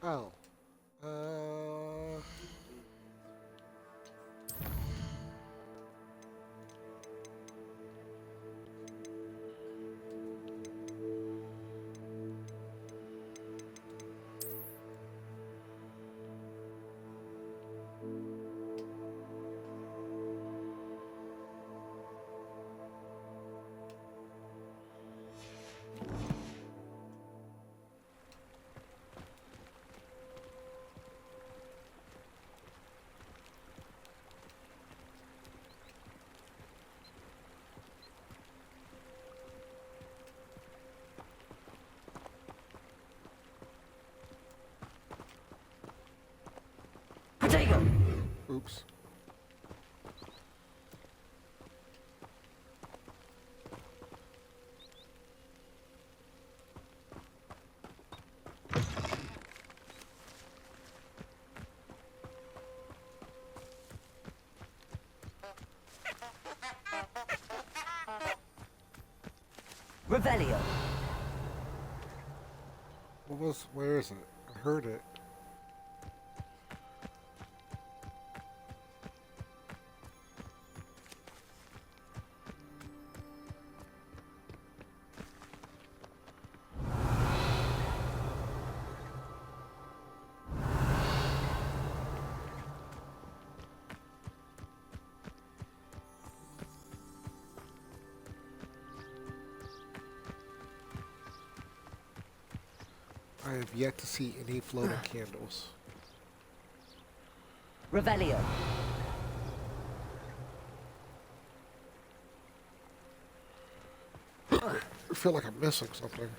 Oh. Uh. Potato! Oops. Revelio. What was? Where is it? I heard it. I have yet to see any floating candles. Revelio. I feel like I'm missing something.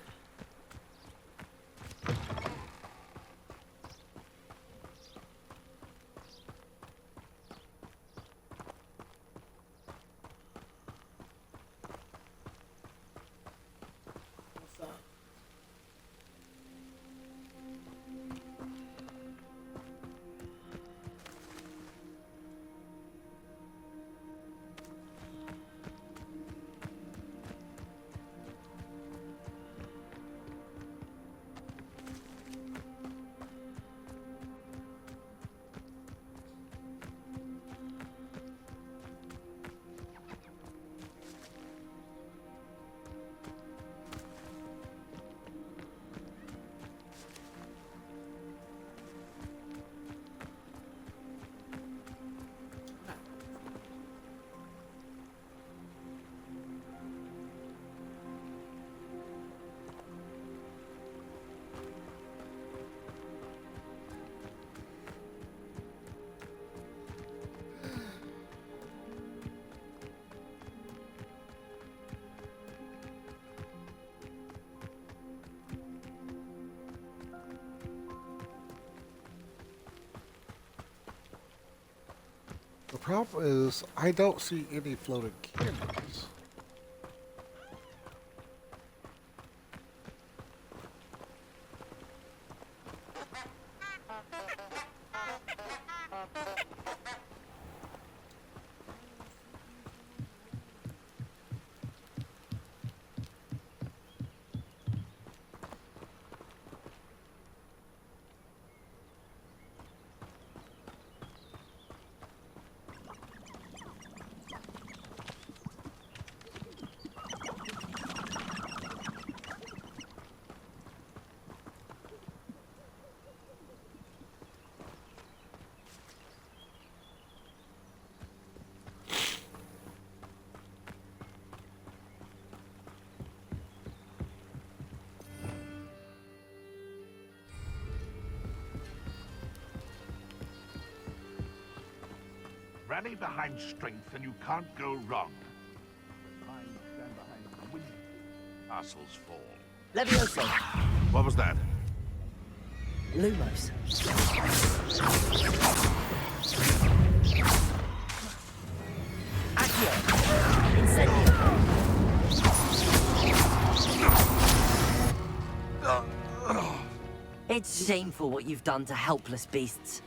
The problem is I don't see any floating candles. Rally behind strength and you can't go wrong. When minds stand behind wind, castles fall. Levioso. What was that? Lumos. Accio. Incendio. It's shameful what you've done to helpless beasts.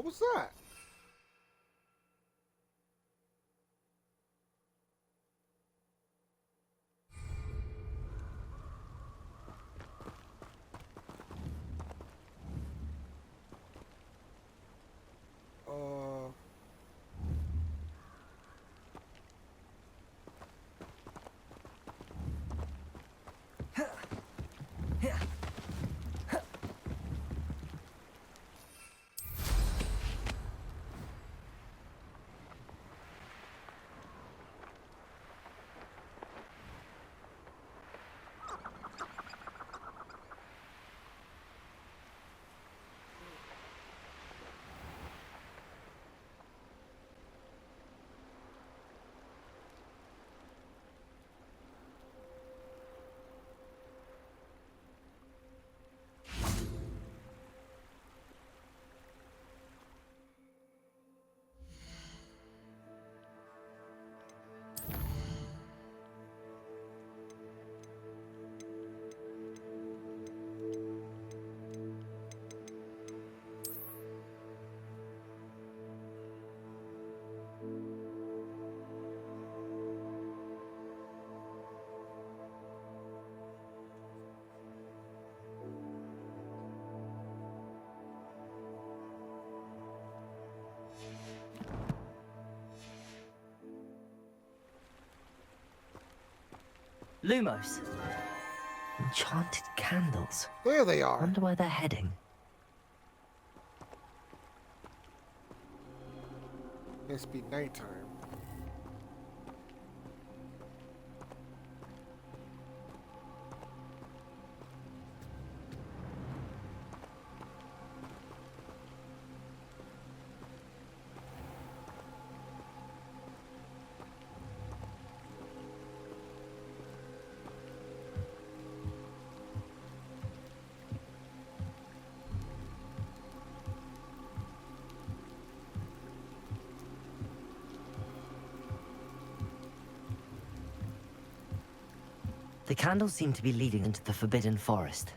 What was that? Uh... Lumos. Enchanted candles. There they are. Wonder where they're heading. Must be nighttime. The candles seem to be leading into the Forbidden Forest.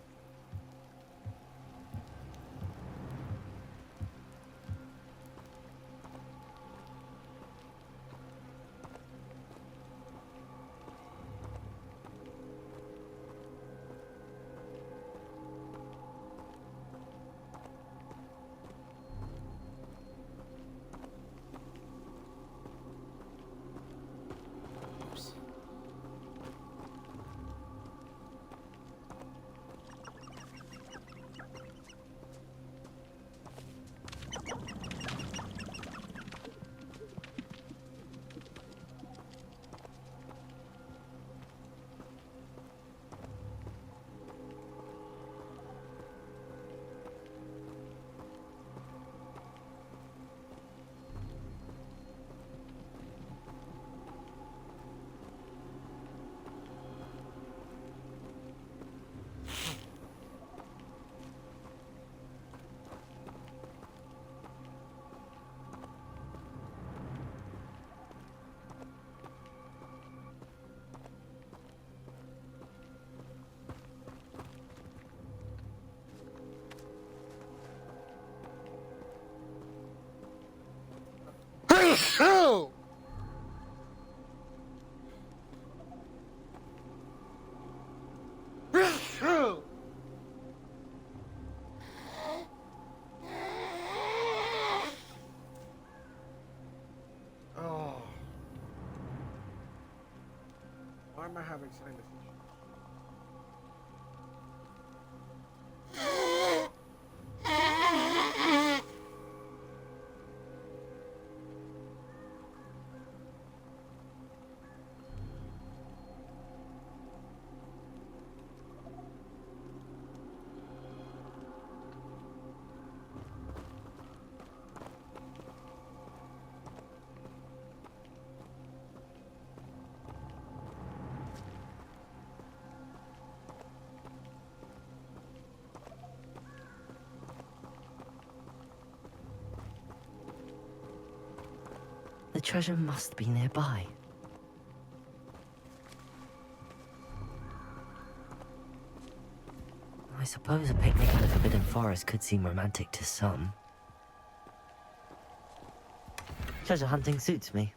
Oh! Oh. Why am I having sinus issues? The treasure must be nearby. I suppose a picnic in the Forbidden Forest could seem romantic to some. Treasure hunting suits me.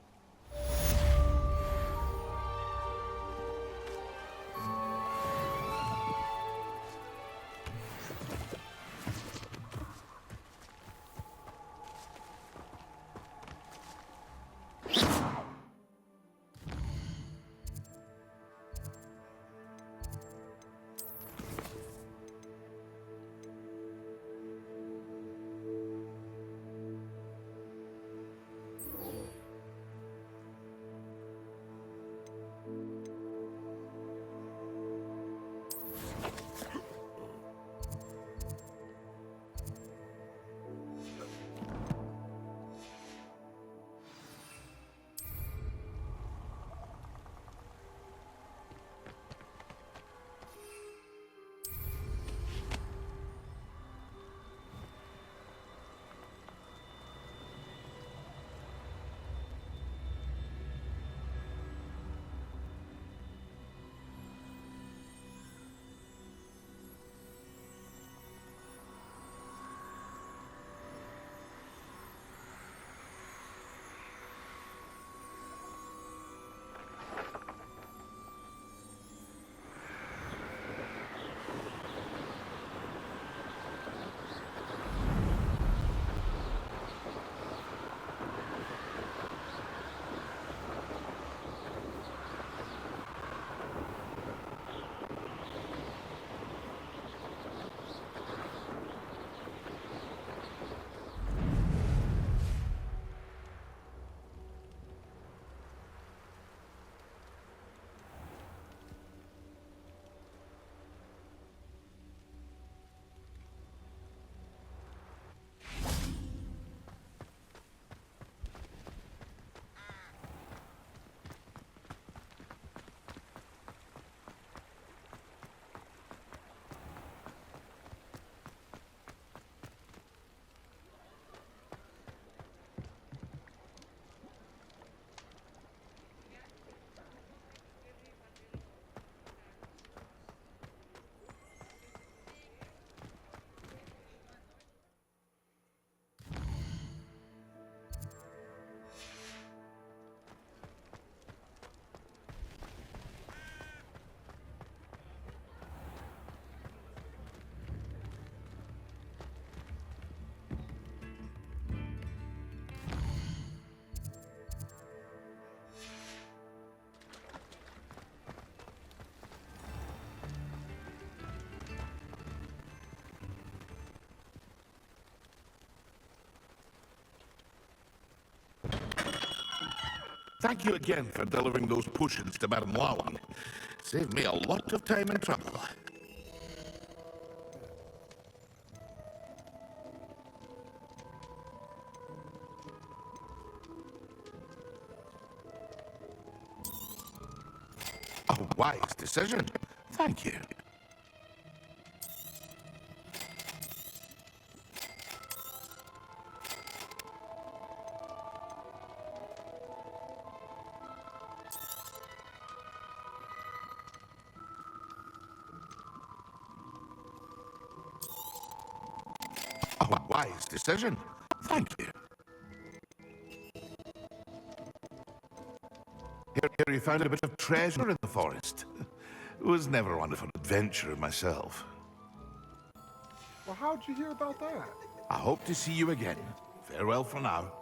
Thank you again for delivering those potions to Madame Lowen. Saved me a lot of time and trouble. A wise decision. Thank you. A wise decision. Thank you. Here you found a bit of treasure in the forest. Was never one for an adventure myself. Well, how'd you hear about that? I hope to see you again. Farewell for now.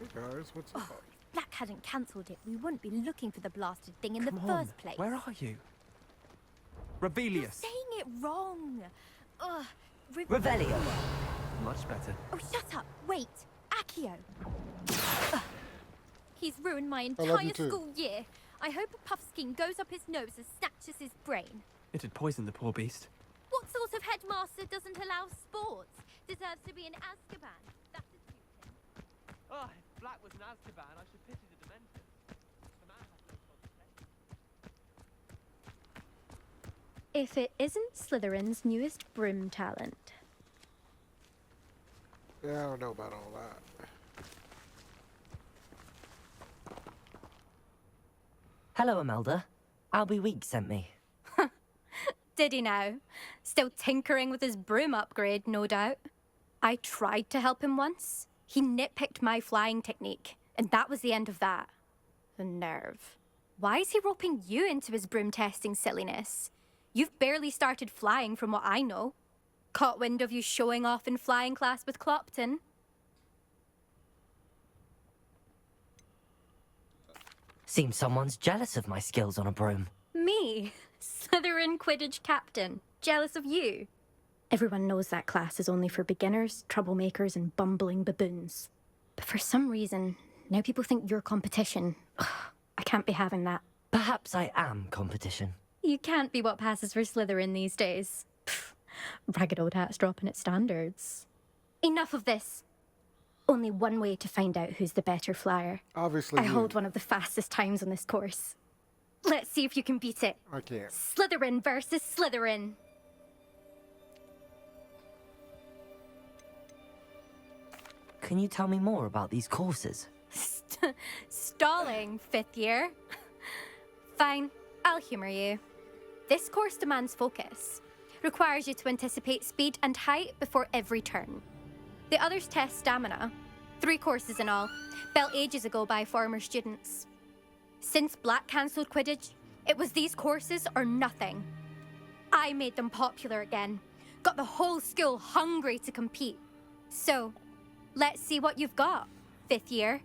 Hey guys, what's Oh, up? if Black hadn't cancelled it, we wouldn't be looking for the blasted thing in Come the on, first place. where are you? You're Rebellious. saying it wrong. Ugh. Revelio. Much better. Oh, shut up. Wait. Accio. Ugh. He's ruined my I love you entire too. school year. I hope a puffskein goes up his nose and snatches his brain. It had poisoned the poor beast. What sort of headmaster doesn't allow sports? Deserves to be in Azkaban. That is you, Tim. Oh, if Black was in Azkaban, I should pity the Dementors. The man has no concentration. If it isn't Slytherin's newest broom talent. Yeah, I don't know about all that. Hello, Imelda. Albie Week sent me. Did he now? Still tinkering with his broom upgrade, no doubt. I tried to help him once. He nitpicked my flying technique, and that was the end of that. The nerve. Why is he roping you into his broom testing silliness? You've barely started flying from what I know. Caught wind of you showing off in flying class with Clopton. Seems someone's jealous of my skills on a broom. Me, Slytherin Quidditch captain, jealous of you. Everyone knows that class is only for beginners, troublemakers, and bumbling baboons. But for some reason, now people think you're competition. Ugh, I can't be having that. Perhaps I am competition. You can't be what passes for Slytherin these days. Pfft, ragged old hat's dropping its standards. Enough of this. Only one way to find out who's the better flyer. Obviously, I you. hold one of the fastest times on this course. Let's see if you can beat it. I can't. Slytherin versus Slytherin. Can you tell me more about these courses? Stalling, fifth year. Fine, I'll humor you. This course demands focus. Requires you to anticipate speed and height before every turn. The others test stamina. 3 courses in all, built ages ago by former students. Since Black cancelled Quidditch, it was these courses or nothing. I made them popular again. Got the whole school hungry to compete. So, let's see what you've got, fifth year.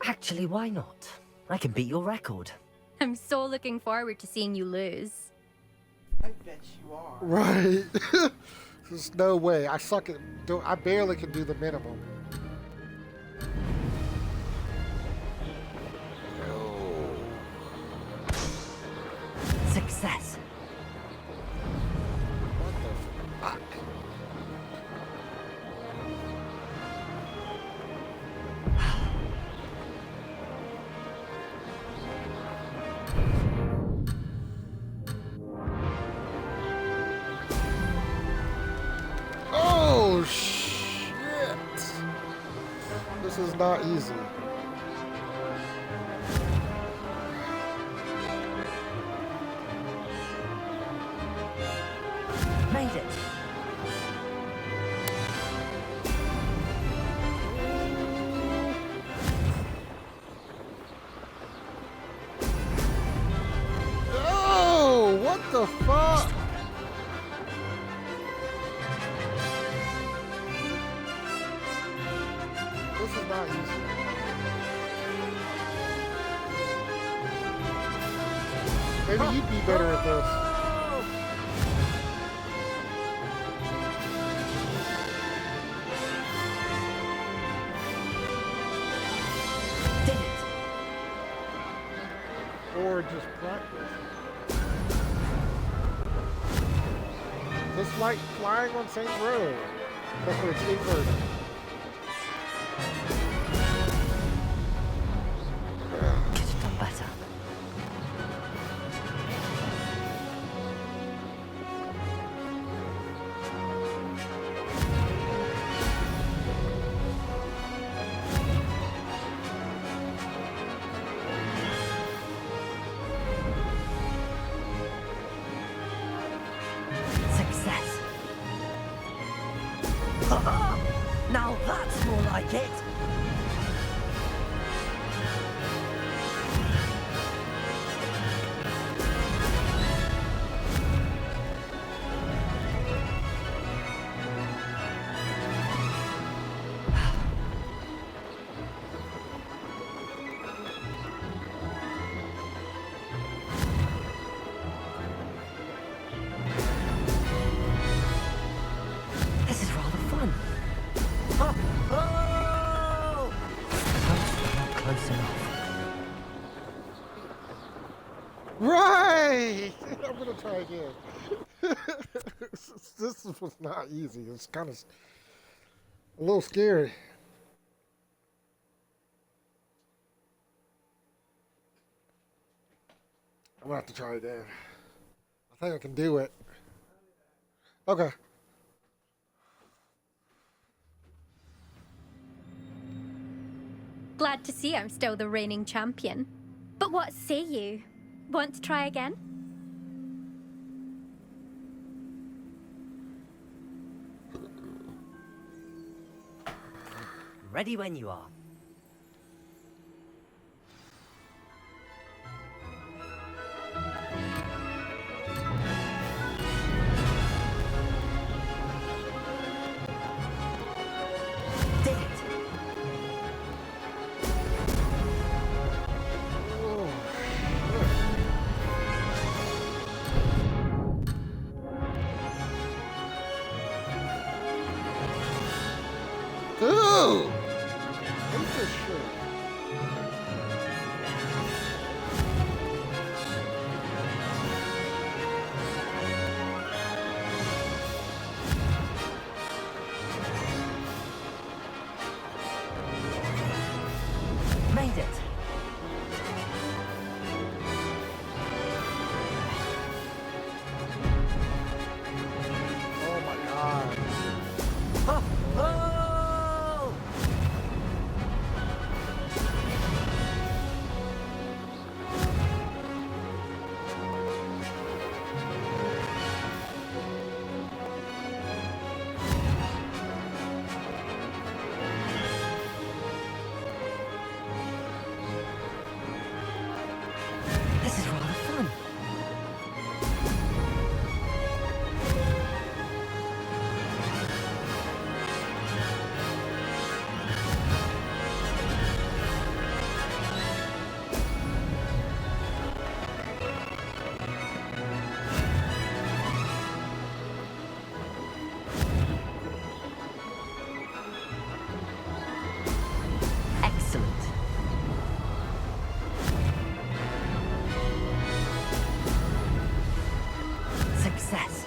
Actually, why not? I can beat your record. I'm so looking forward to seeing you lose. I bet you are. Right. There's no way. I suck at. I barely can do the minimum. Success. What the fuck? Oh shit! This is not easy. Made it. Oh, what the fuck? This is not easy. Maybe you'd be better at this. Did it. Or just practice. Just like flying on St. Road. That's when it's inverted. Could have done better. Success. Now that's more like it. This is rather fun. Oh! Oh! Not close enough. Right! I'm gonna try again. This was not easy. It's kind of a little scary. I'm gonna have to try again. I think I can do it. Okay. Glad to see I'm still the reigning champion. But what say you? Want to try again? Ready when you are. Did it! Dude! What is this shit? Made it! Oh my god. Oh! Oh! This is rather fun. Excellent. Success.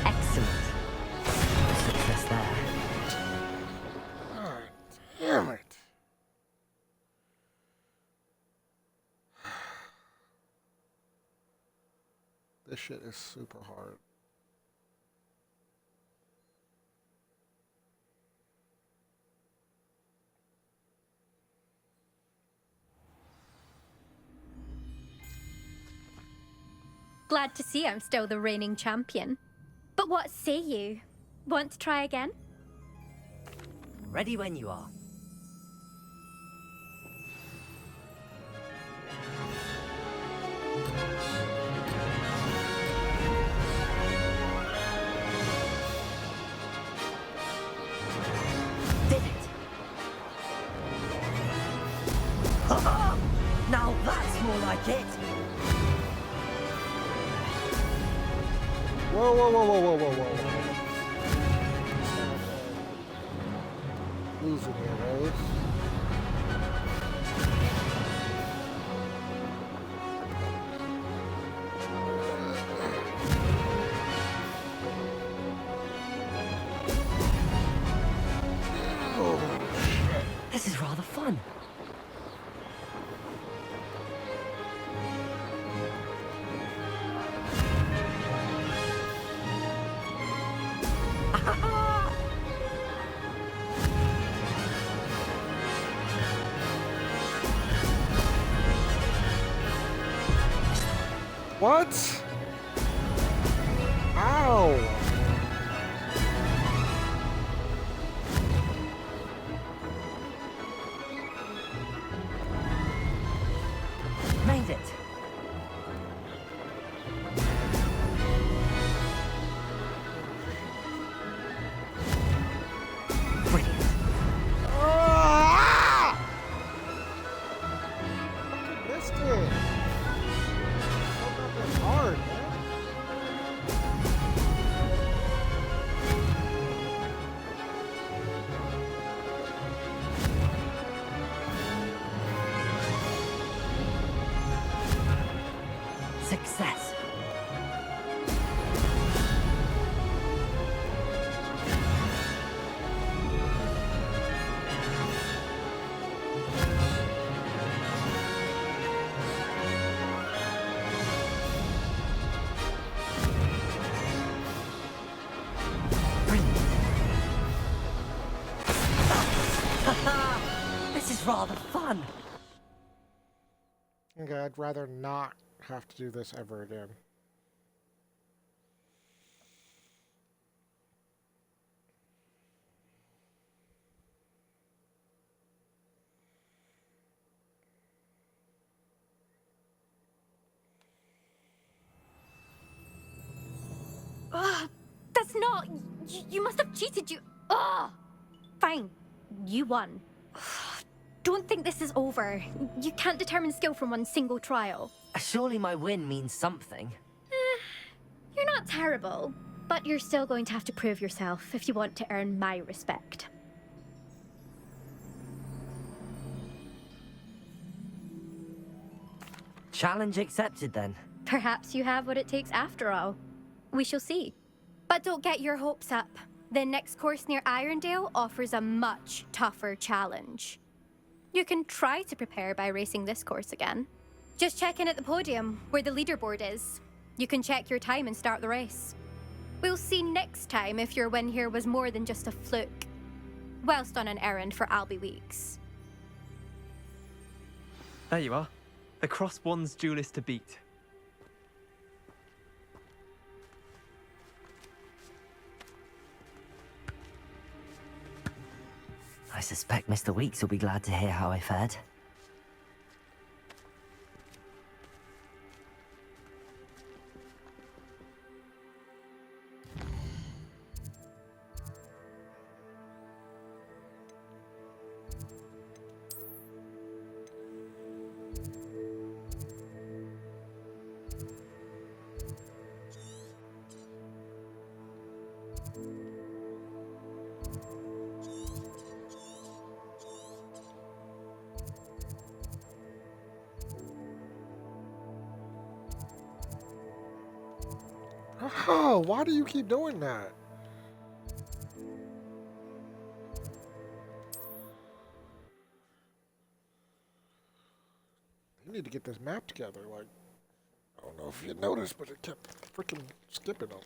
Excellent. Success there. God damn it. This shit is super hard. Glad to see I'm still the reigning champion. But what say you? Want to try again? Ready when you are. Did it! Now that's more like it! Whoa, whoa, whoa, whoa, whoa, whoa, whoa, whoa. Losing here, Rose. This is rather fun. What? Ow! Made it. Brilliant. Ah! Fucking missed it. That's not that hard, man. Success. Brilliant. This is rather fun. Okay, I'd rather not have to do this ever again. Ugh, that's not. You must have cheated. Ugh. Fine. You won. Don't think this is over. You can't determine skill from one single trial. Surely my win means something. You're not terrible, but you're still going to have to prove yourself if you want to earn my respect. Challenge accepted then. Perhaps you have what it takes after all. We shall see. But don't get your hopes up. The next course near Irondale offers a much tougher challenge. You can try to prepare by racing this course again. Just check in at the podium, where the leaderboard is. You can check your time and start the race. We'll see next time if your win here was more than just a fluke. Whilst on an errand for Albie Weeks. There you are. The Cross One's duelist to beat. I suspect Mr. Weeks will be glad to hear how I fared. Oh, why do you keep doing that? You need to get this map together. Like, I don't know if you noticed, but it kept freaking skipping on me.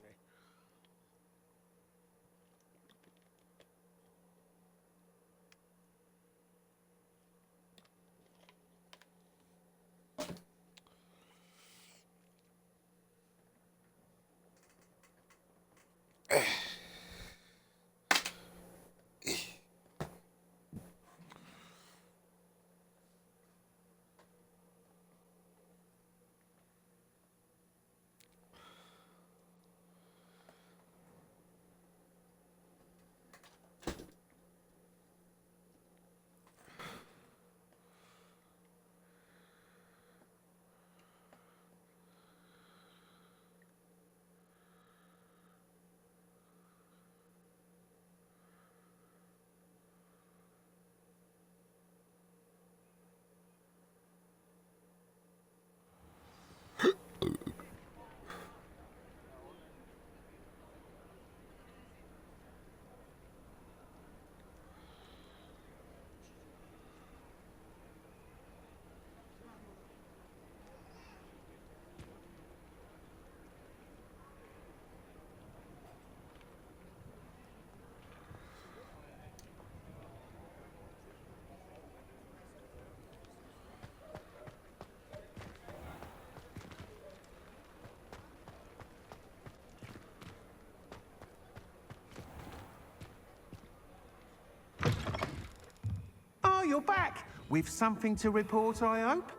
you're back. With something to report, I hope?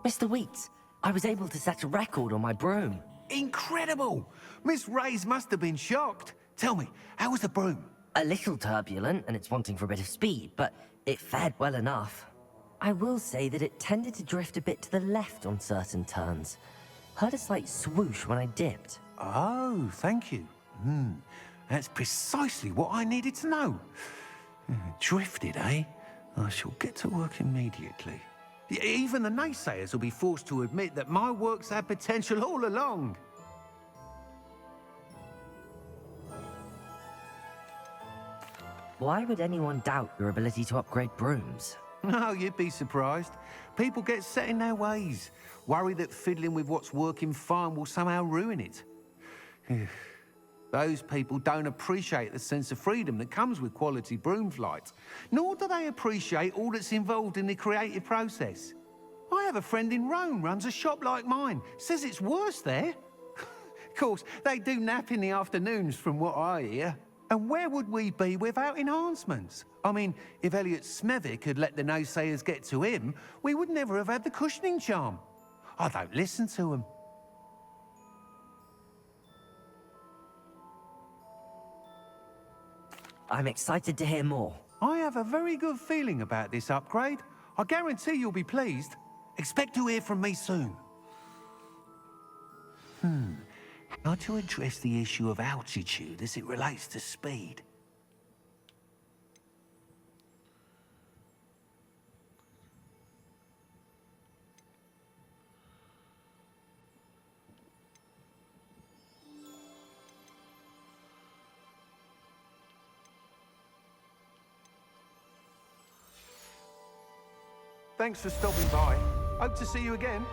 Mr. Wheats, I was able to set a record on my broom. Incredible! Miss Reyes must have been shocked. Tell me, how was the broom? A little turbulent, and it's wanting for a bit of speed, but it fared well enough. I will say that it tended to drift a bit to the left on certain turns. Heard a slight swoosh when I dipped. Oh, thank you. That's precisely what I needed to know. Drifted, eh? I shall get to work immediately. Even the naysayers will be forced to admit that my work's had potential all along. Why would anyone doubt your ability to upgrade brooms? No, you'd be surprised. People get set in their ways, worry that fiddling with what's working fine will somehow ruin it. Those people don't appreciate the sense of freedom that comes with quality broom flight, nor do they appreciate all that's involved in the creative process. I have a friend in Rome runs a shop like mine, says it's worse there. Of course, they do nap in the afternoons from what I hear. And where would we be without enhancements? I mean, if Elliot Smethwick had let the naysayers get to him, we would never have had the cushioning charm. I don't listen to him. I'm excited to hear more. I have a very good feeling about this upgrade. I guarantee you'll be pleased. Expect to hear from me soon. How to address the issue of altitude as it relates to speed? Thanks for stopping by. Hope to see you again.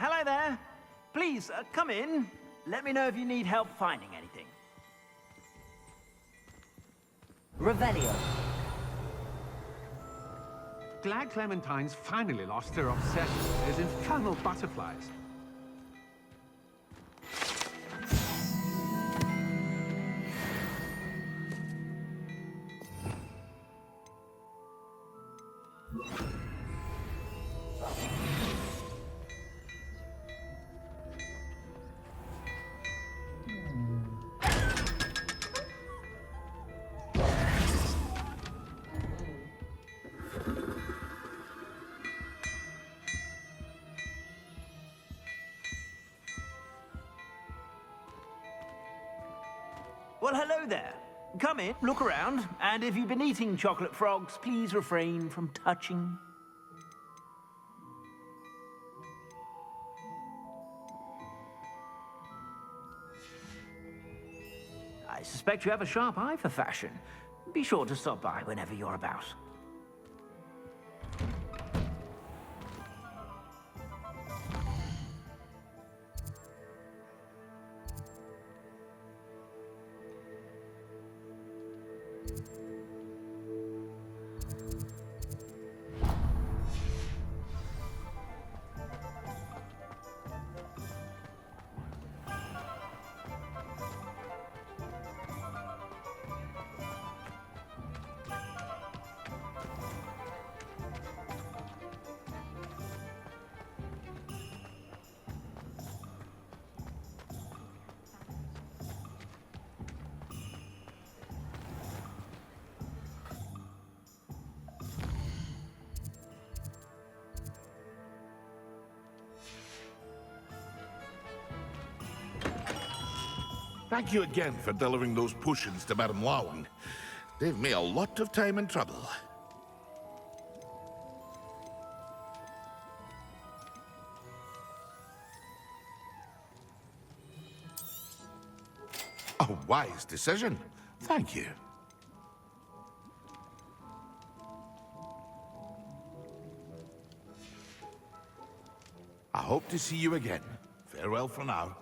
Hello there. Please, come in. Let me know if you need help finding anything. Revelio. Glad Clementine's finally lost her obsession with those infernal butterflies. Well, hello there. Come in, look around, and if you've been eating chocolate frogs, please refrain from touching. I suspect you have a sharp eye for fashion. Be sure to stop by whenever you're about. Thank you again for delivering those potions to Madame Lawing. Saved me a lot of time and trouble. A wise decision. Thank you. I hope to see you again. Farewell for now.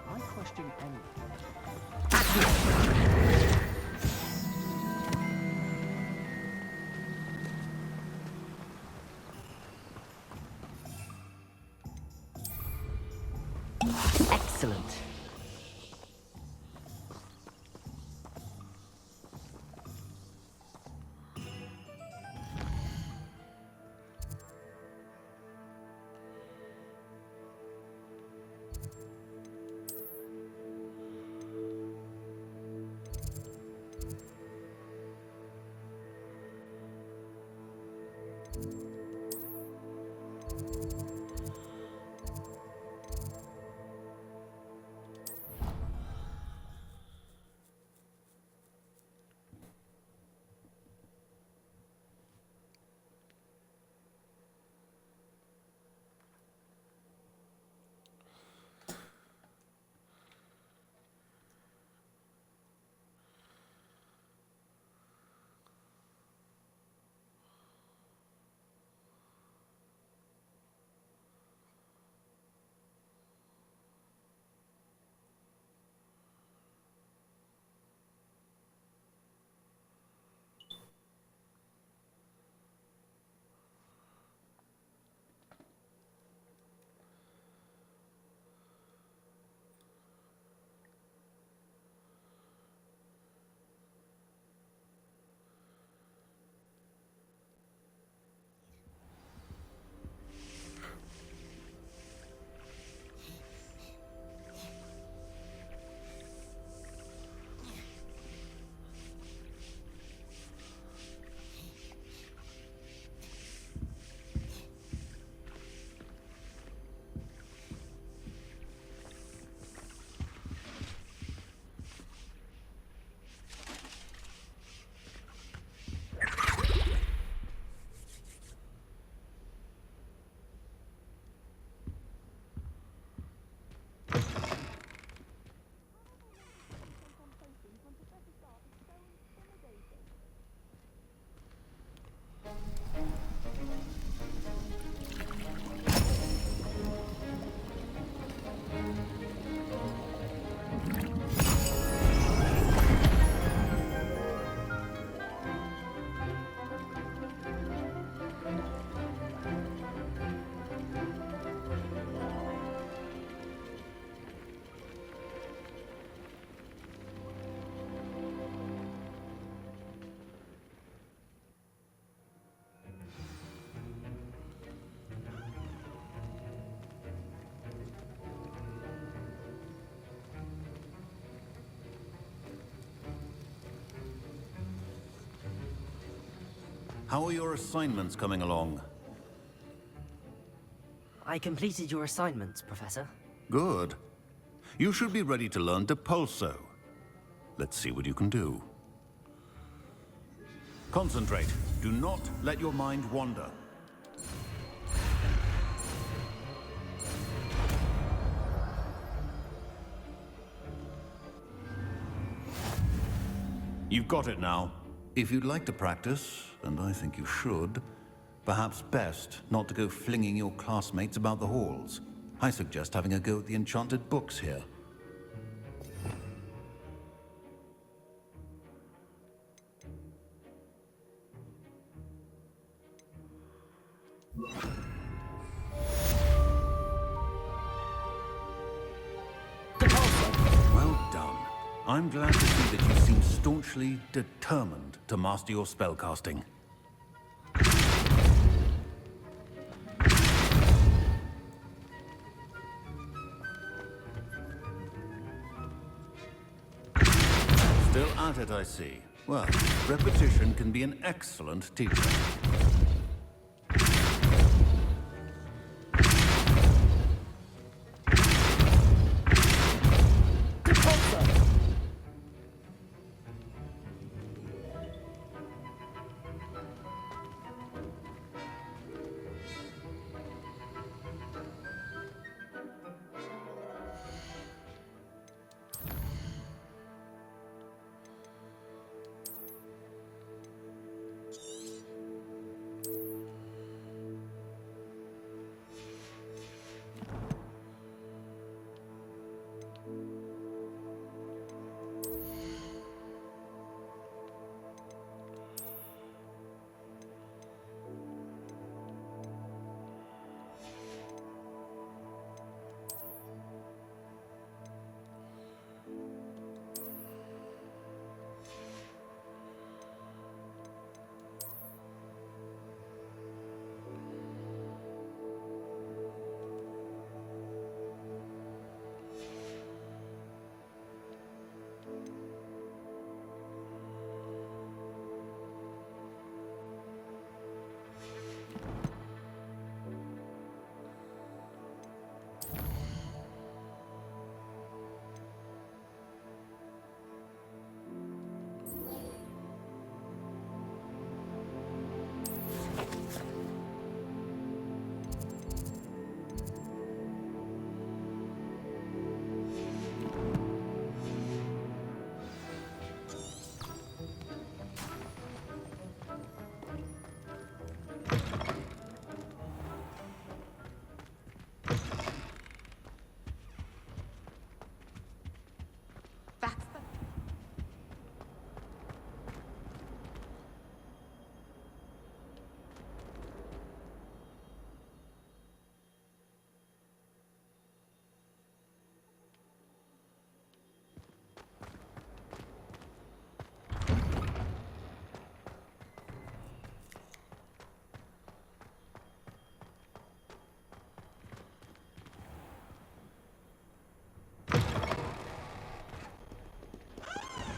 I question anything. Excellent. How are your assignments coming along? I completed your assignments, Professor. Good. You should be ready to learn Depulso. Let's see what you can do. Concentrate. Do not let your mind wander. You've got it now. If you'd like to practice, and I think you should, perhaps best not to go flinging your classmates about the halls. I suggest having a go at the enchanted books here. Well done. I'm glad to see that you seem staunchly determined to master your spellcasting. Still at it, I see. Well, repetition can be an excellent teacher.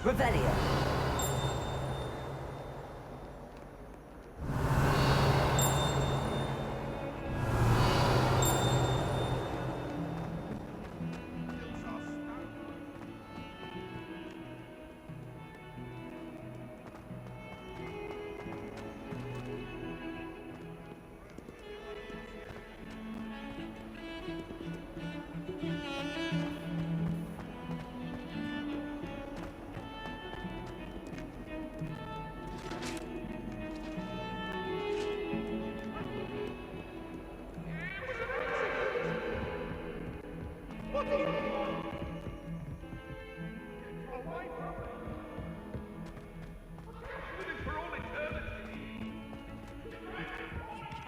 Revelio.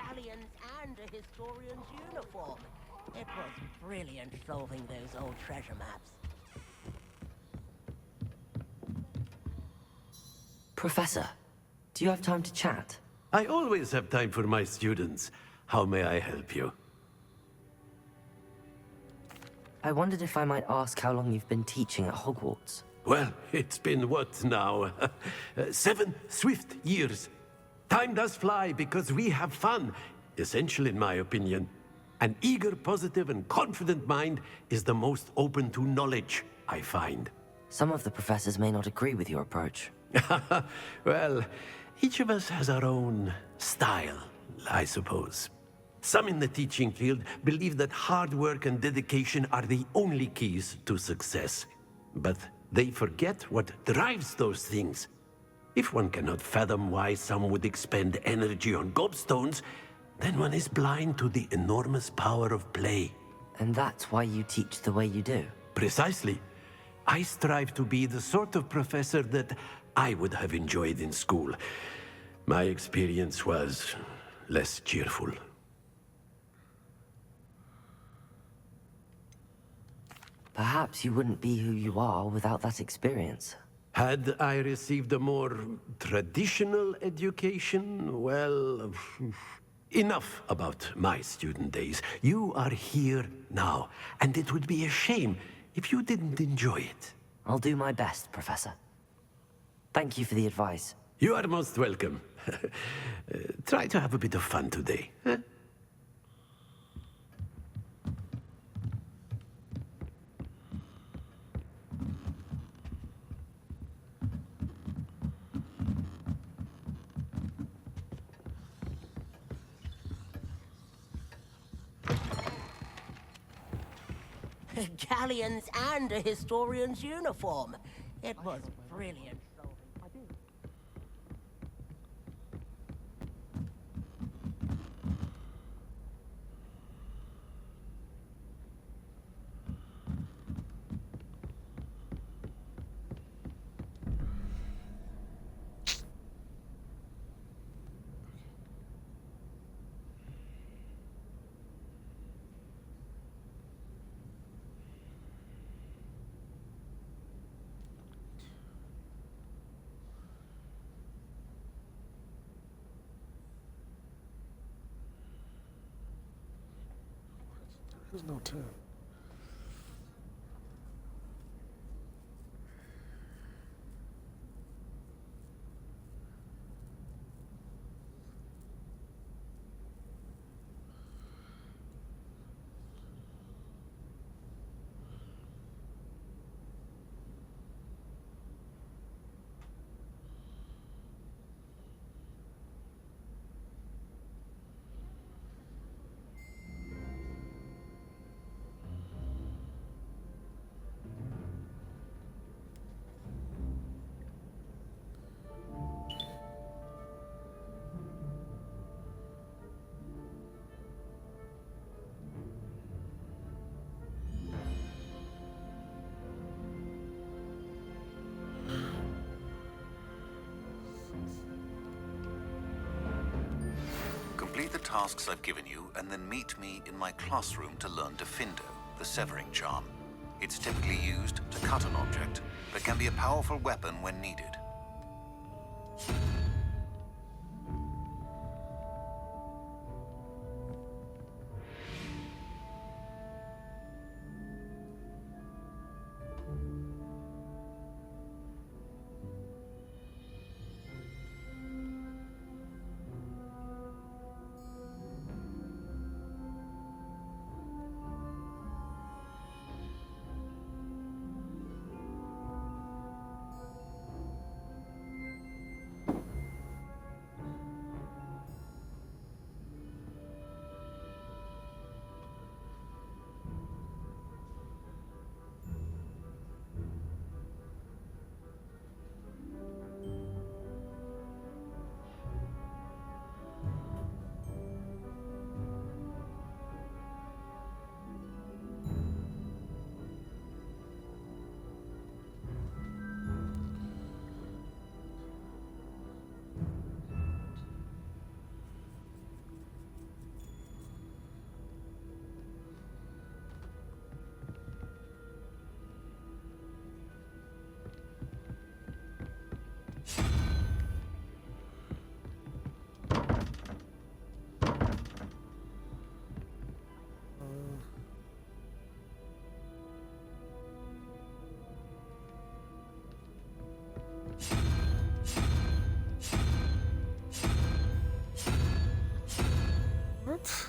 Italians and a historian's uniform. It was brilliant solving those old treasure maps. Professor, do you have time to chat? I always have time for my students. How may I help you? I wondered if I might ask how long you've been teaching at Hogwarts. Well, it's been what now? 7 swift years. Time does fly because we have fun, essential in my opinion. An eager, positive, and confident mind is the most open to knowledge, I find. Some of the professors may not agree with your approach. Well, each of us has our own style, I suppose. Some in the teaching field believe that hard work and dedication are the only keys to success. But they forget what drives those things. If one cannot fathom why some would expend energy on gobstones, then one is blind to the enormous power of play. And that's why you teach the way you do? Precisely. I strive to be the sort of professor that I would have enjoyed in school. My experience was less cheerful. Perhaps you wouldn't be who you are without that experience. Had I received a more traditional education, well, enough about my student days. You are here now, and it would be a shame if you didn't enjoy it. I'll do my best, Professor. Thank you for the advice. You are most welcome. Try to have a bit of fun today. Huh? Galleons and a historian's uniform. It was brilliant. There's no time. Complete the tasks I've given you, and then meet me in my classroom to learn Defindo, the severing charm. It's typically used to cut an object, but can be a powerful weapon when needed. What?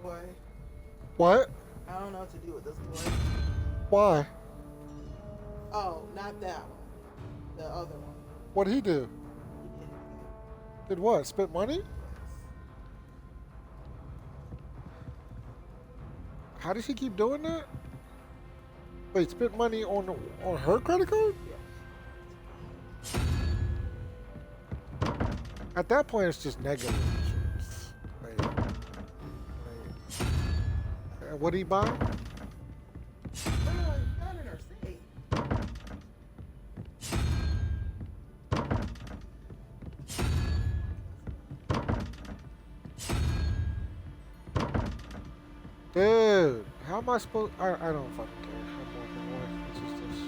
Boy. What? I don't know what to do with this boy. Why? Oh, not that one. The other one. What'd he do? Did what? Spent money? How does he keep doing that? Wait, spent money on her credit card? At that point, it's just negative insurance. And what did he buy? Well, he's not in her state. Dude, how am I supposed? I don't fucking care. I'm walking away. It's just this.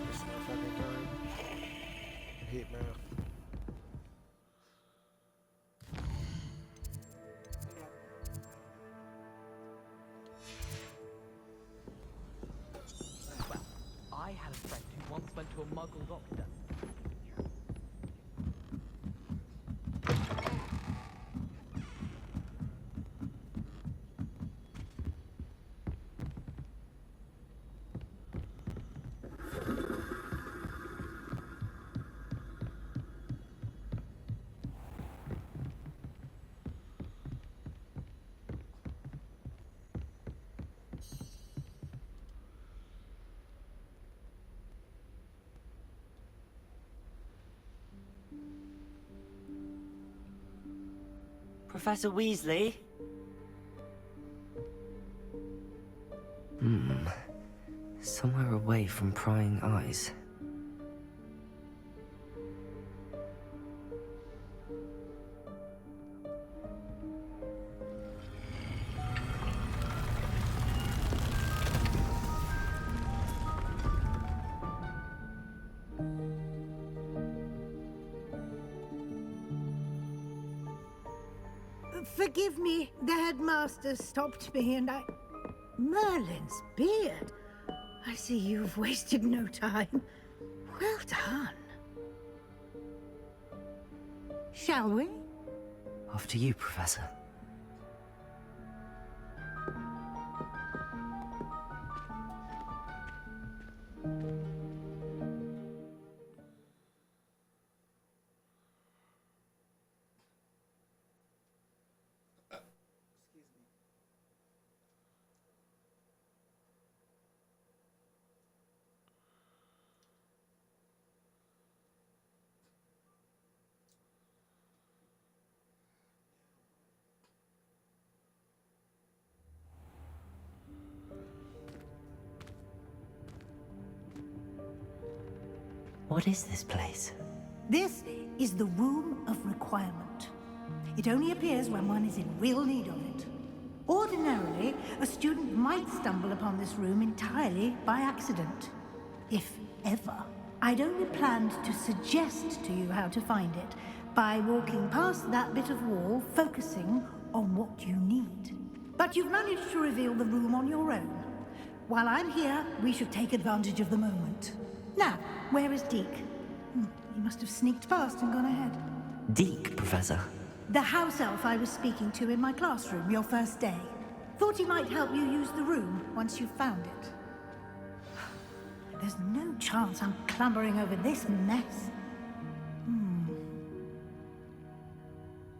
This is my fucking time. I hate math. I had a friend who once went to a muggle doctor. Professor Weasley? Somewhere away from prying eyes. Forgive me, the headmaster stopped me and I... Merlin's beard. I see you've wasted no time. Well done. Shall we? After you, Professor. What is this place? This is the Room of Requirement. It only appears when one is in real need of it. Ordinarily, a student might stumble upon this room entirely by accident. If ever. I'd only planned to suggest to you how to find it by walking past that bit of wall, focusing on what you need. But you've managed to reveal the room on your own. While I'm here, we should take advantage of the moment. Now, where is Deke? He must have sneaked past and gone ahead. Deke, Professor. The house elf I was speaking to in my classroom your first day. Thought he might help you use the room once you've found it. There's no chance I'm clambering over this mess.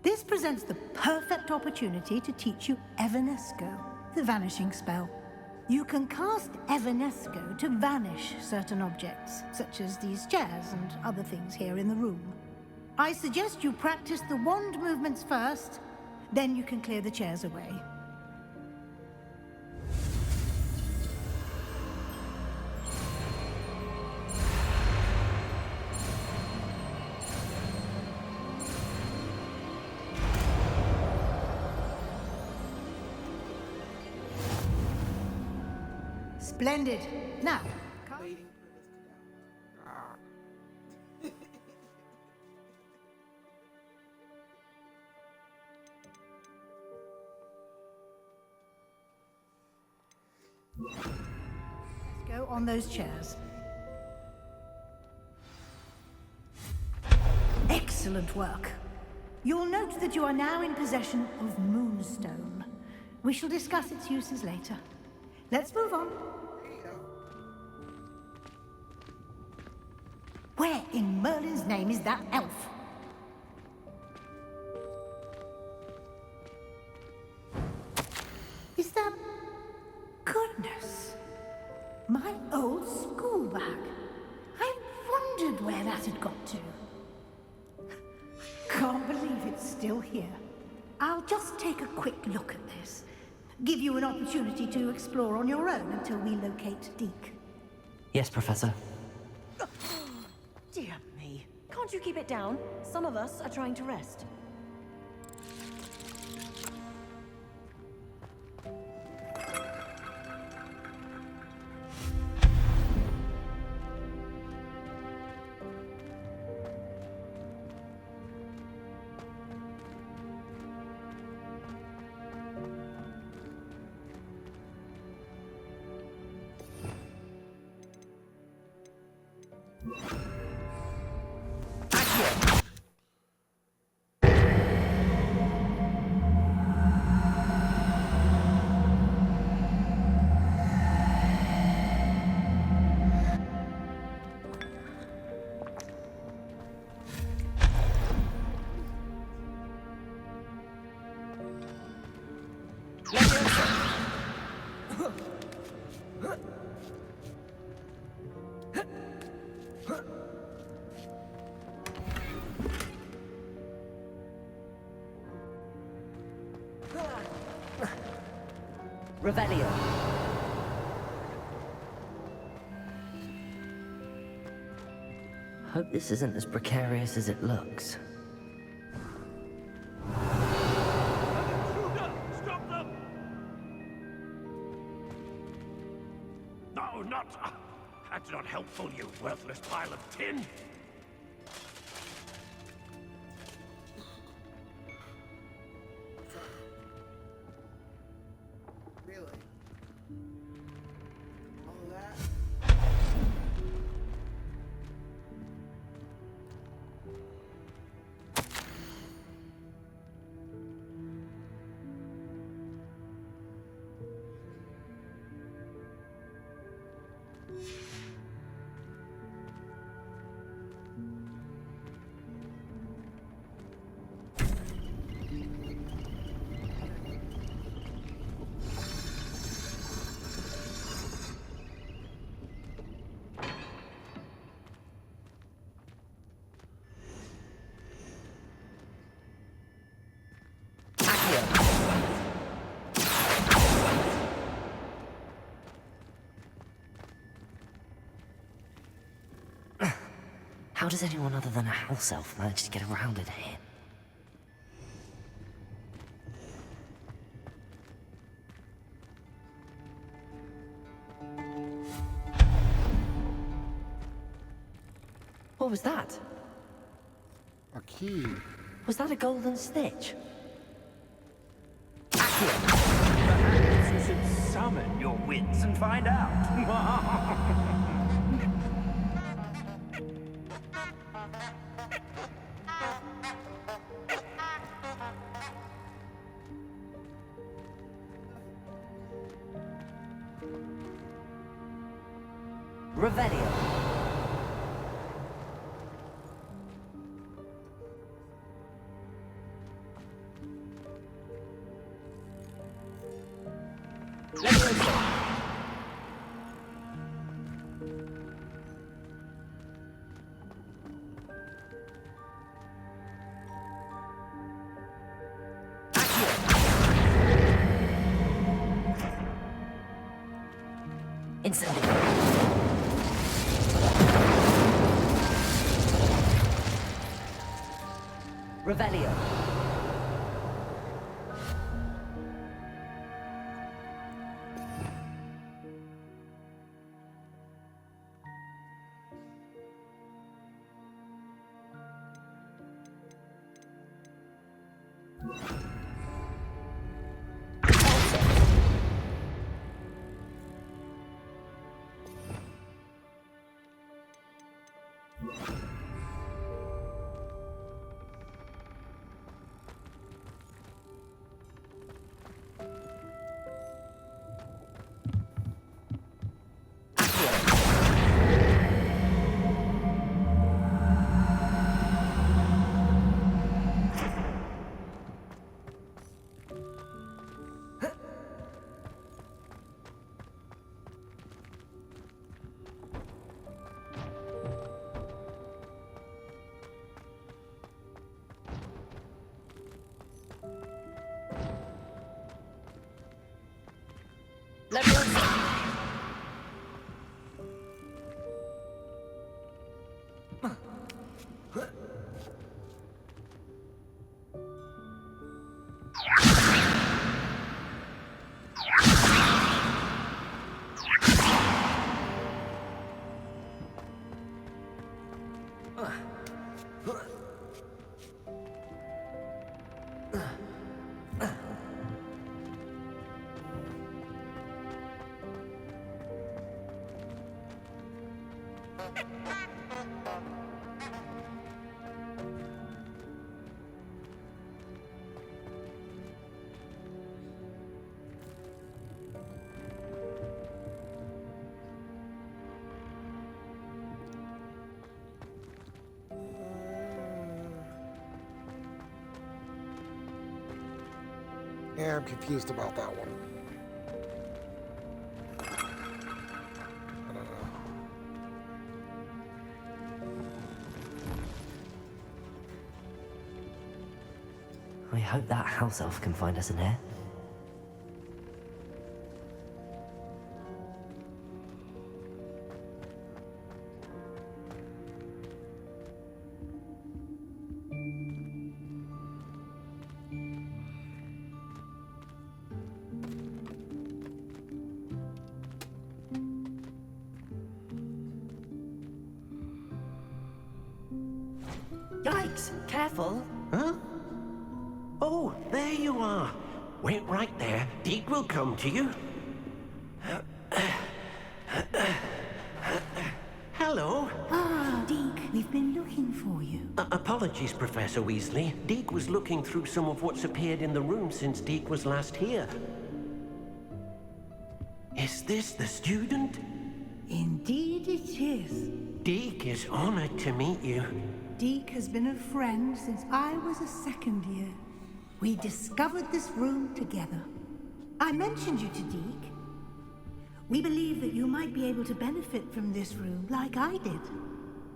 This presents the perfect opportunity to teach you Evanesco, the vanishing spell. You can cast Evanesco to vanish certain objects, such as these chairs and other things here in the room. I suggest you practice the wand movements first, then you can clear the chairs away. Splendid. Now, Waiting for this to happen. let's go on those chairs. Excellent work. You'll note that you are now in possession of Moonstone. We shall discuss its uses later. Let's move on. Where in Merlin's name is that elf? Is that... Goodness. My old school bag. I wondered where that had got to. Can't believe it's still here. I'll just take a quick look at this. Give you an opportunity to explore on your own until we locate Deke. Yes, Professor. Dear me. Can't you keep it down? Some of us are trying to rest. Revelio. Hope this isn't as precarious as it looks. Stop them! No, not... That's not helpful, you worthless pile of tin! Really? All that? How does anyone other than a house elf manage to get around in here? What was that? A key. Was that a golden snitch? Perhaps you should summon your wits and find out. Revelio. Incendio. Revelio. Yeah, I'm confused about that one. I don't know. I hope that house elf can find us in here. Yikes! Careful! Huh? Oh, there you are. Wait right there. Deke will come to you. Hello. Ah, Deke, we've been looking for you. Apologies, Professor Weasley. Deke was looking through some of what's appeared in the room since Deke was last here. Is this the student? Indeed it is. Deke is honored to meet you. Deke has been a friend since I was a second year. We discovered this room together. I mentioned you to Deke. We believe that you might be able to benefit from this room like I did.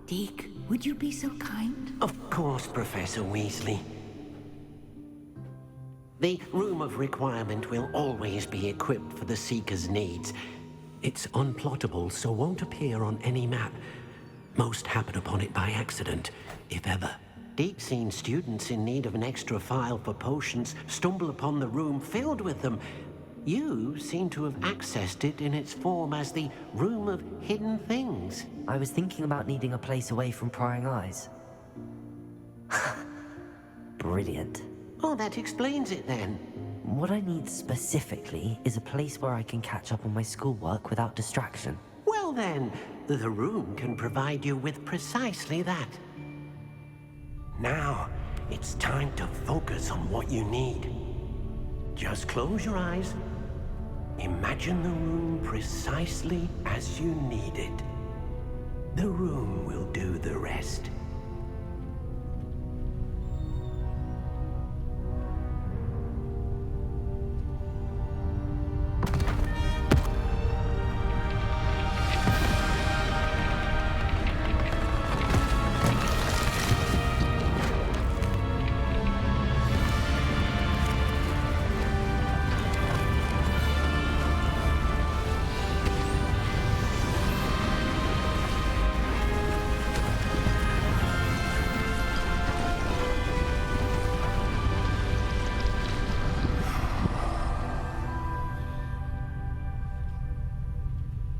Deke, would you be so kind? Of course, Professor Weasley. The Room of Requirement will always be equipped for the Seeker's needs. It's unplottable, so won't appear on any map. Most happen upon it by accident, if ever. Deep-seen students in need of an extra file for potions stumble upon the room filled with them. You seem to have accessed it in its form as the Room of Hidden Things. I was thinking about needing a place away from prying eyes. Brilliant. Oh, that explains it then. What I need specifically is a place where I can catch up on my schoolwork without distraction. Well then, the room can provide you with precisely that. Now, it's time to focus on what you need. Just close your eyes. Imagine the room precisely as you need it. The room will do the rest.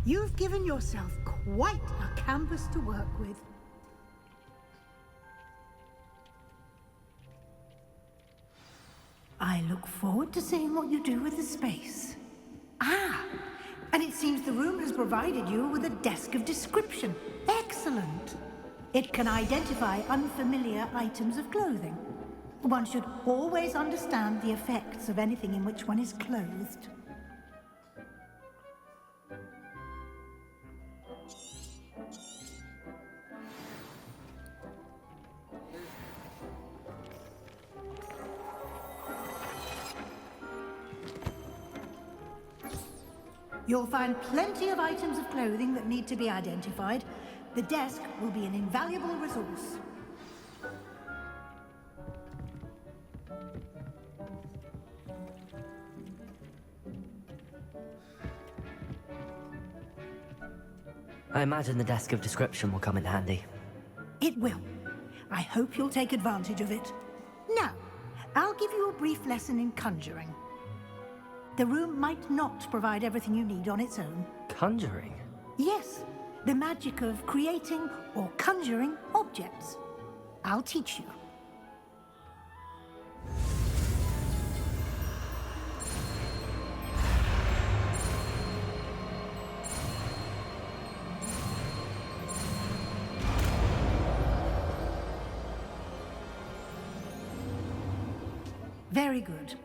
You've given yourself quite a canvas to work with. I look forward to seeing what you do with the space. Ah, and it seems the room has provided you with a desk of description. Excellent. It can identify unfamiliar items of clothing. One should always understand the effects of anything in which one is clothed. You'll find plenty of items of clothing that need to be identified. The desk will be an invaluable resource. I imagine the desk of description will come in handy. It will. I hope you'll take advantage of it. Now, I'll give you a brief lesson in conjuring. The room might not provide everything you need on its own. Conjuring? Yes, the magic of creating or conjuring objects. I'll teach you. Very good.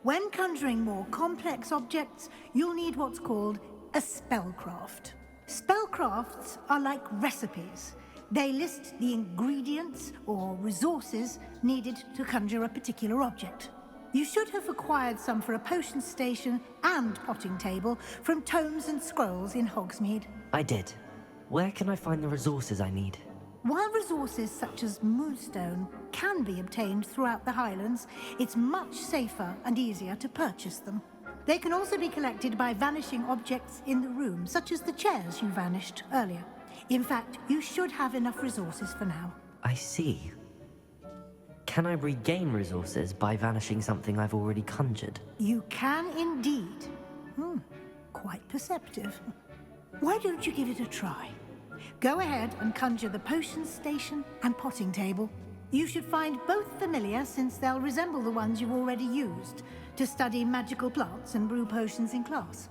When conjuring more complex objects, you'll need what's called a spellcraft. Spellcrafts are like recipes. They list the ingredients or resources needed to conjure a particular object. You should have acquired some for a potion station and potting table from tomes and scrolls in Hogsmeade. I did. Where can I find the resources I need? While resources such as moonstone can be obtained throughout the Highlands, it's much safer and easier to purchase them. They can also be collected by vanishing objects in the room, such as the chairs you vanished earlier. In fact, you should have enough resources for now. I see. Can I regain resources by vanishing something I've already conjured? You can indeed. Quite perceptive. Why don't you give it a try? Go ahead and conjure the potion station and potting table. You should find both familiar, since they'll resemble the ones you've already used to study magical plants and brew potions in class.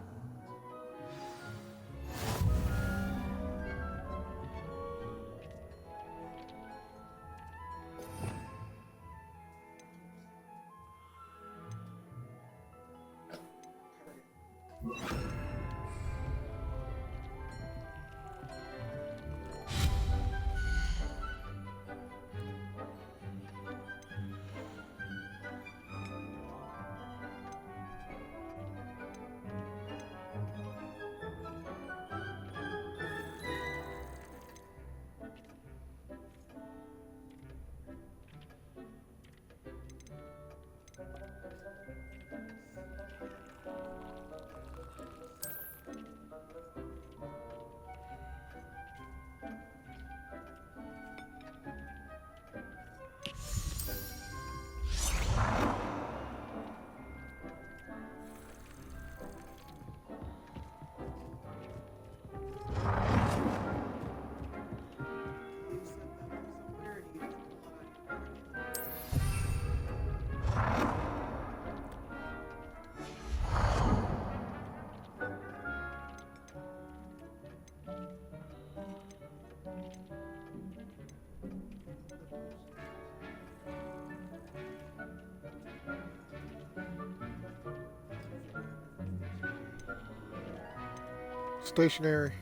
Stationary.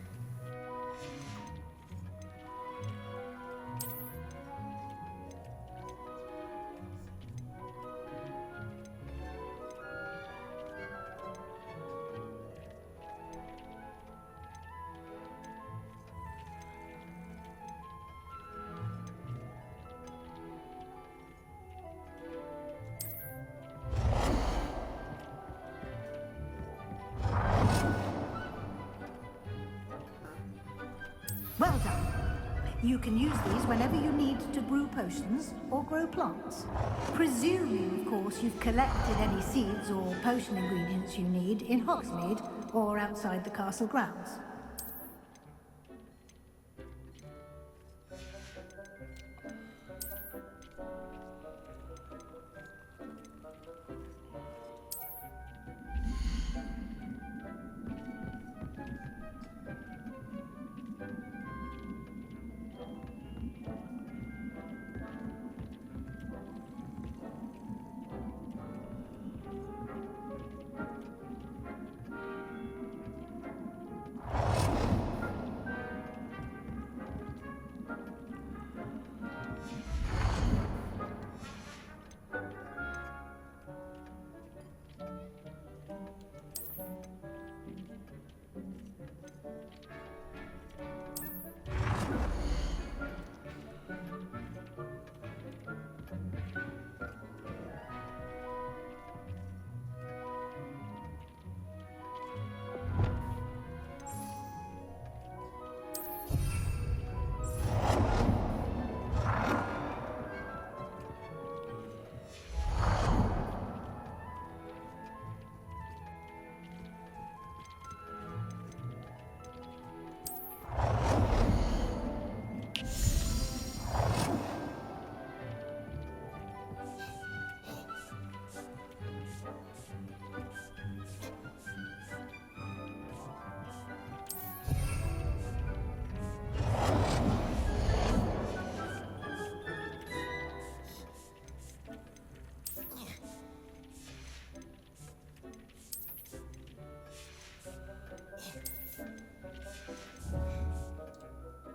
Well done. You can use these whenever you need to brew potions or grow plants. Presuming, of course, you've collected any seeds or potion ingredients you need in Hogsmeade or outside the castle grounds.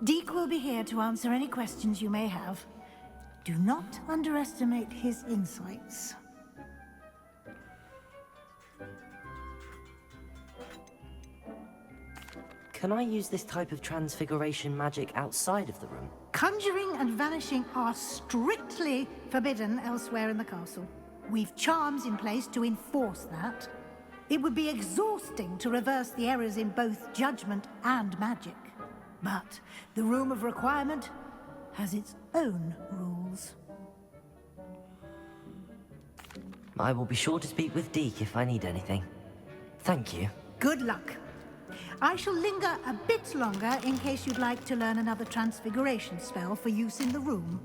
Deke will be here to answer any questions you may have. Do not underestimate his insights. Can I use this type of transfiguration magic outside of the room? Conjuring and vanishing are strictly forbidden elsewhere in the castle. We've charms in place to enforce that. It would be exhausting to reverse the errors in both judgment and magic. But the Room of Requirement has its own rules. I will be sure to speak with Deke if I need anything. Thank you. Good luck. I shall linger a bit longer in case you'd like to learn another transfiguration spell for use in the room.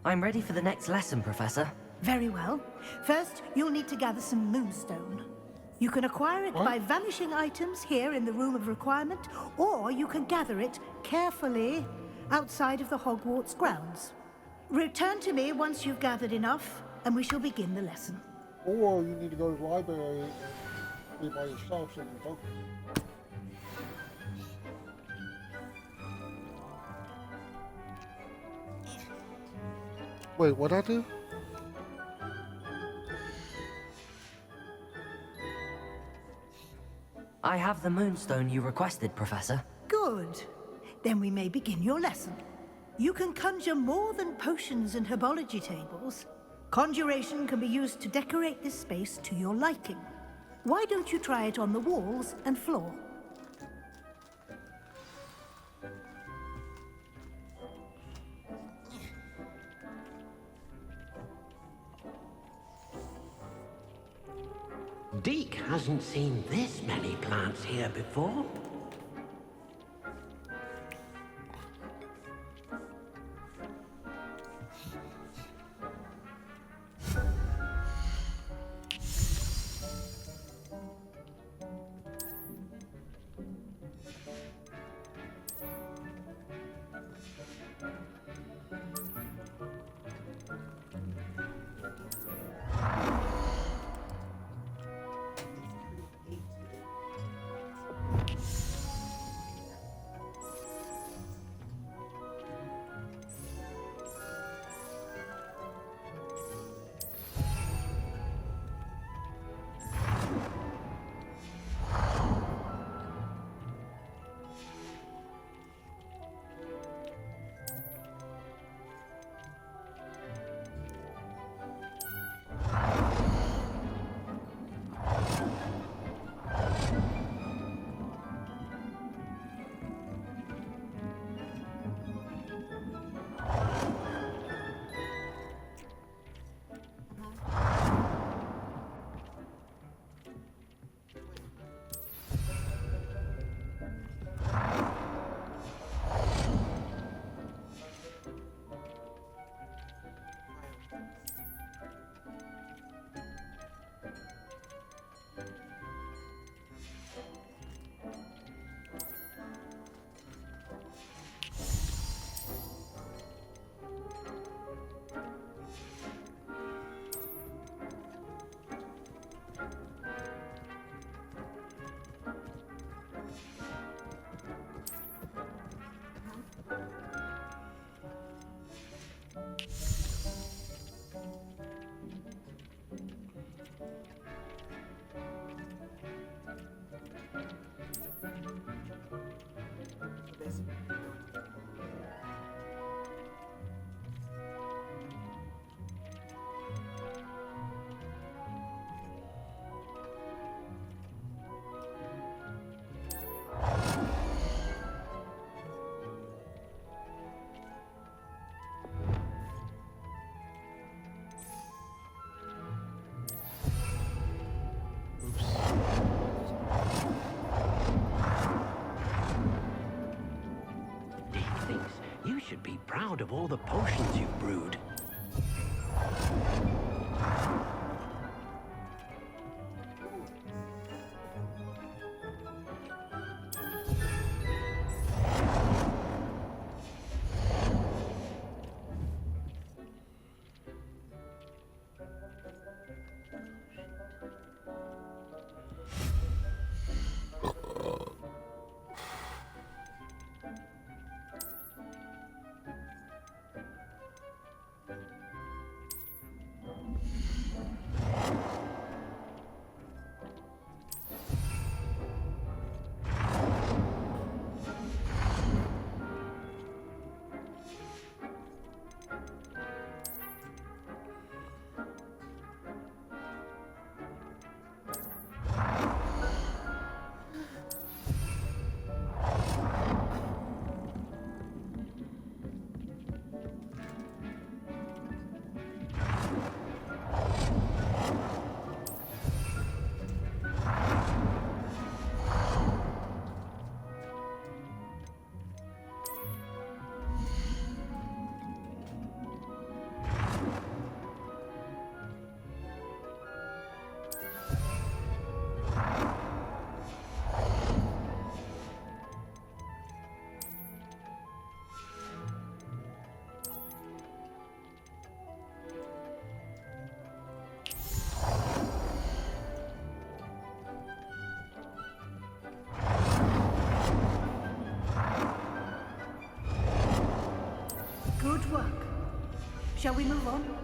I'm ready for the next lesson, Professor. Very well. First, you'll need to gather some moonstone. You can acquire it by vanishing items here in the Room of Requirement, or you can gather it carefully outside of the Hogwarts grounds. Return to me once you've gathered enough, and we shall begin the lesson. Or you need to go to the library and be by yourself so you can focus. Wait, what'd I do? I have the moonstone you requested, Professor. Good. Then we may begin your lesson. You can conjure more than potions and herbology tables. Conjuration can be used to decorate this space to your liking. Why don't you try it on the walls and floor? Deke hasn't seen this many plants here before. Should be proud of all the potions you've brewed. Shall we move on?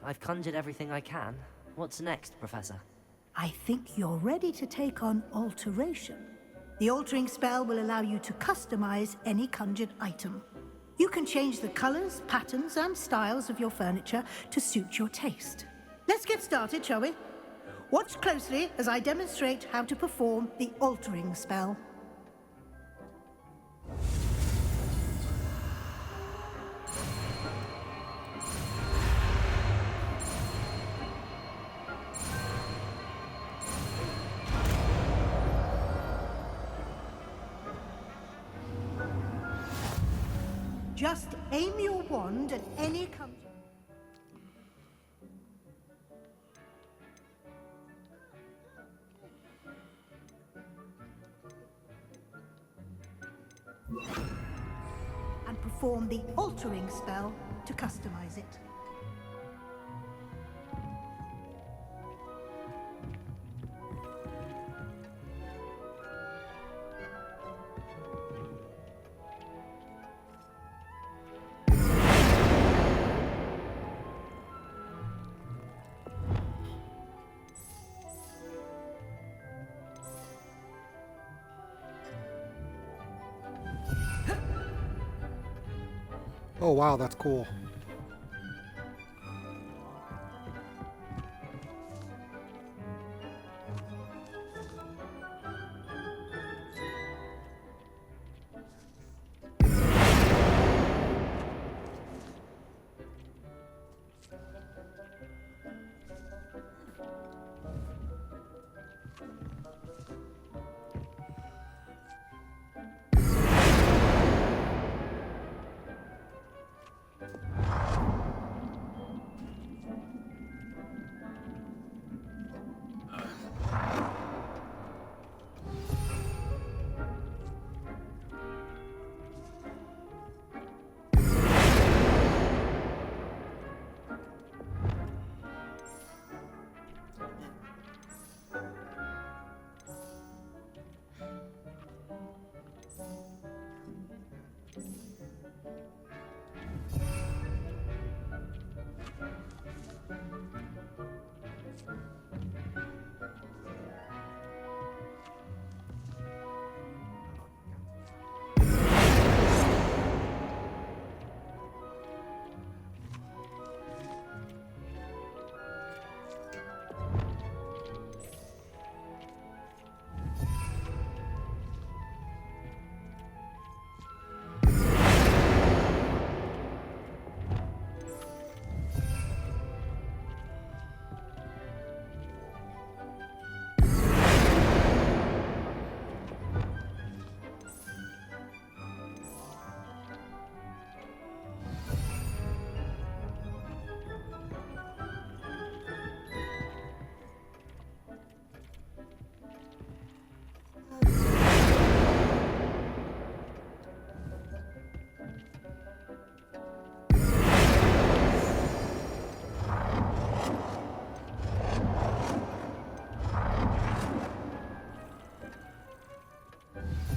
I've conjured everything I can. What's next, Professor? I think you're ready to take on alteration. The altering spell will allow you to customize any conjured item. You can change the colors, patterns, and styles of your furniture to suit your taste. Let's get started, shall we? Watch closely as I demonstrate how to perform the altering spell. Just aim your wand at any and perform the altering spell to customize it. Oh wow, that's cool.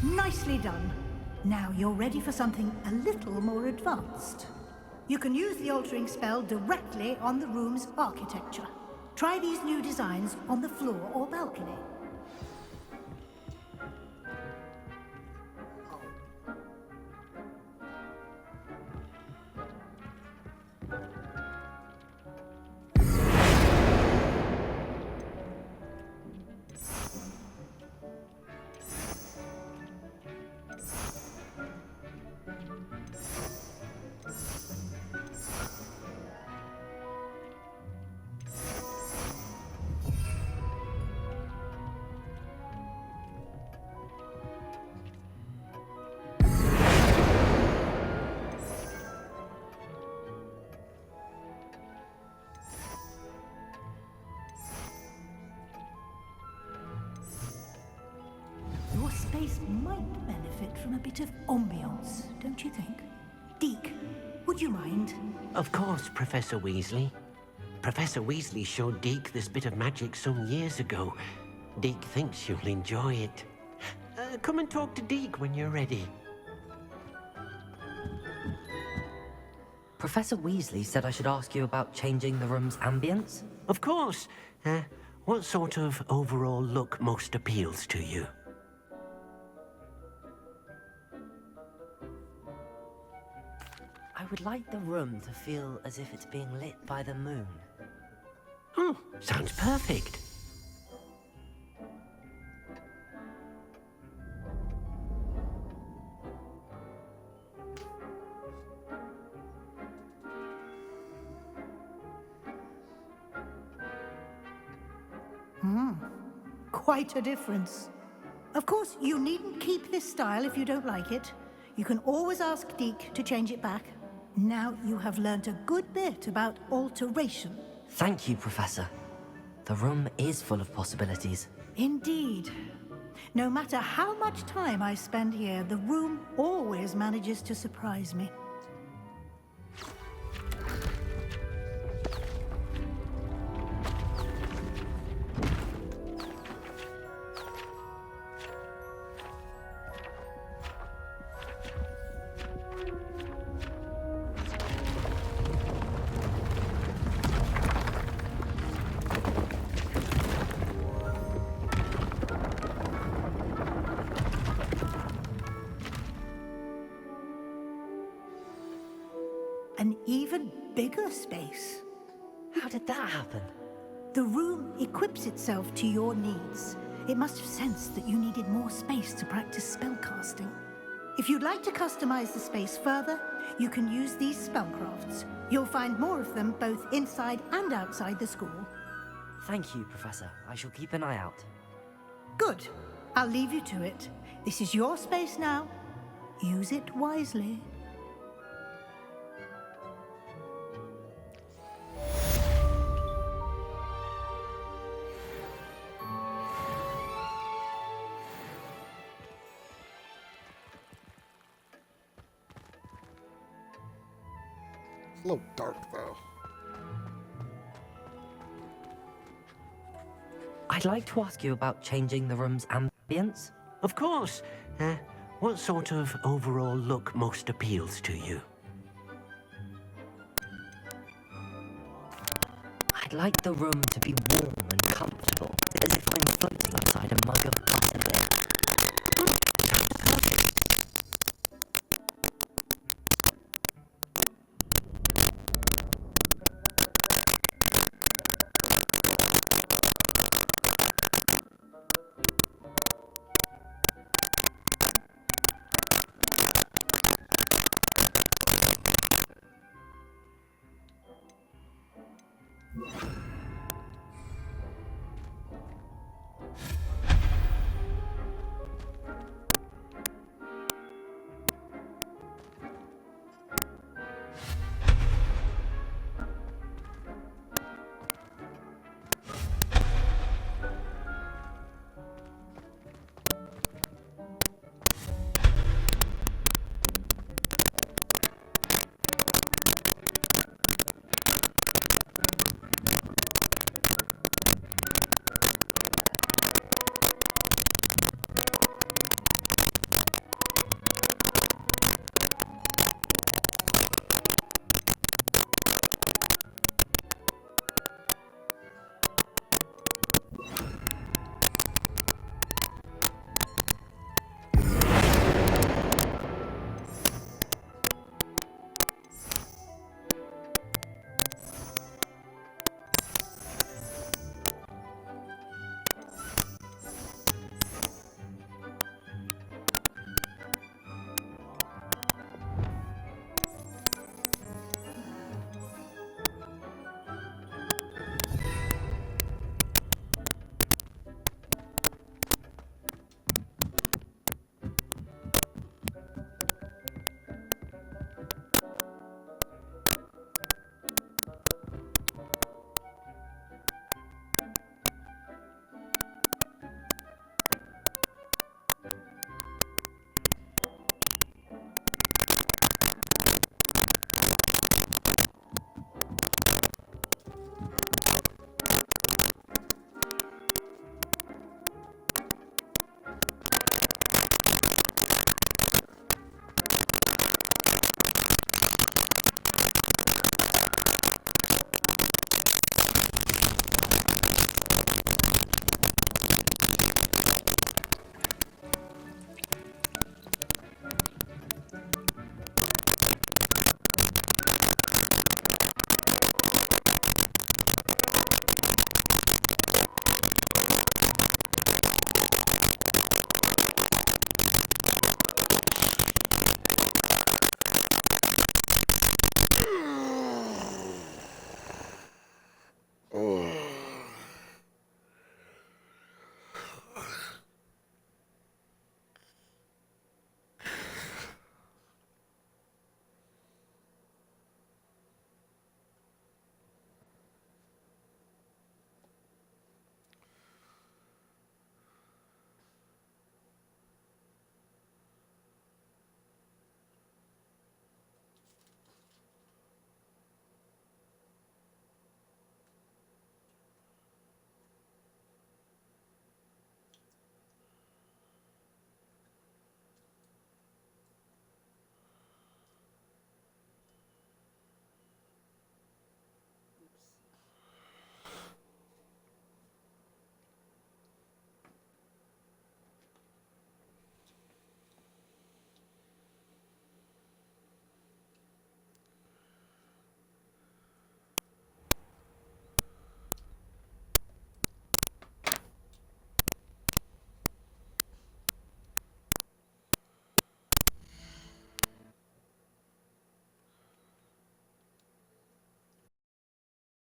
Nicely done. Now you're ready for something a little more advanced. You can use the altering spell directly on the room's architecture. Try these new designs on the floor or balcony. Your space might benefit from a bit of ambiance, don't you think? Deke, would you mind? Of course, Professor Weasley. Professor Weasley showed Deke this bit of magic some years ago. Deke thinks you'll enjoy it. come and talk to Deke when you're ready. Professor Weasley said I should ask you about changing the room's ambience? Of course. What sort of overall look most appeals to you? I would like the room to feel as if it's being lit by the moon. Oh, sounds perfect. Quite a difference. Of course, you needn't keep this style if you don't like it. You can always ask Deke to change it back. Now you have learnt a good bit about alteration. Thank you, Professor. The room is full of possibilities. Indeed. No matter how much time I spend here, the room always manages to surprise me. An even bigger space. How did that happen? The room equips itself to your needs. It must have sensed that you needed more space to practice spellcasting. If you'd like to customize the space further, you can use these spellcrafts. You'll find more of them both inside and outside the school. Thank you, Professor. I shall keep an eye out. Good. I'll leave you to it. This is your space now. Use it wisely. It's a little dark, though. I'd like to ask you about changing the room's ambience. Of course. What sort of overall look most appeals to you? I'd like the room to be warm and comfortable, as if I'm floating inside a mug of butterbeer.